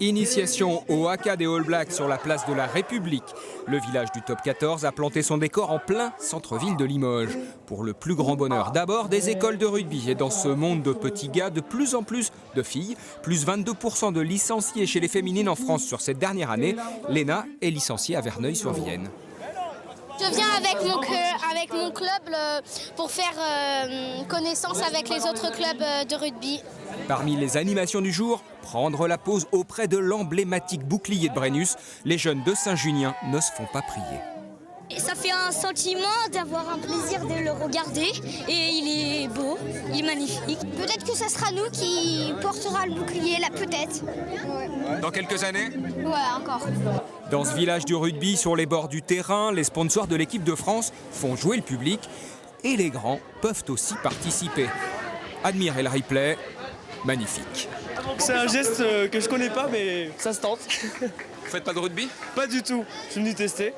Initiation au haka des All Blacks sur la place de la République. Le village du top 14 a planté son décor en plein centre-ville de Limoges. Pour le plus grand bonheur d'abord des écoles de rugby. Et dans ce monde de petits gars, de plus en plus de filles, plus 22% de licenciés chez les féminines en France sur cette dernière année. Léna est licenciée à Verneuil-sur-Vienne. Je viens avec mon club pour faire connaissance avec les autres clubs de rugby. Parmi les animations du jour, prendre la pause auprès de l'emblématique bouclier de Brennus. Les jeunes de Saint-Junien ne se font pas prier. Et ça fait un sentiment d'avoir un plaisir de le regarder et il est beau, il est magnifique. Peut-être que ce sera nous qui portera le bouclier, là, peut-être. Dans quelques années ? Ouais, encore. Dans ce village du rugby, sur les bords du terrain, les sponsors de l'équipe de France font jouer le public et les grands peuvent aussi participer. Admirez le replay, magnifique. C'est un geste que je connais pas, mais ça se tente. Vous faites pas de rugby ? Pas du tout, je suis venu tester.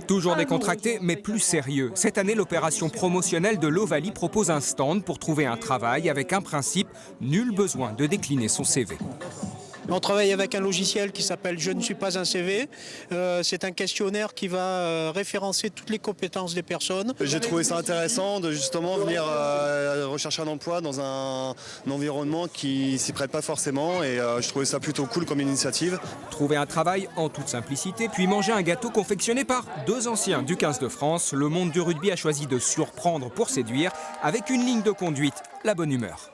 Toujours décontracté, mais plus sérieux. Cette année, l'opération promotionnelle de l'Ovalie propose un stand pour trouver un travail avec un principe, nul besoin de décliner son CV. On travaille avec un logiciel qui s'appelle Je ne suis pas un CV. C'est un questionnaire qui va référencer toutes les compétences des personnes. J'ai trouvé ça intéressant de justement venir rechercher un emploi dans un environnement qui s'y prête pas forcément et je trouvais ça plutôt cool comme initiative. Trouver un travail en toute simplicité, puis manger un gâteau confectionné par deux anciens du 15 de France. Le monde du rugby a choisi de surprendre pour séduire avec une ligne de conduite, la bonne humeur.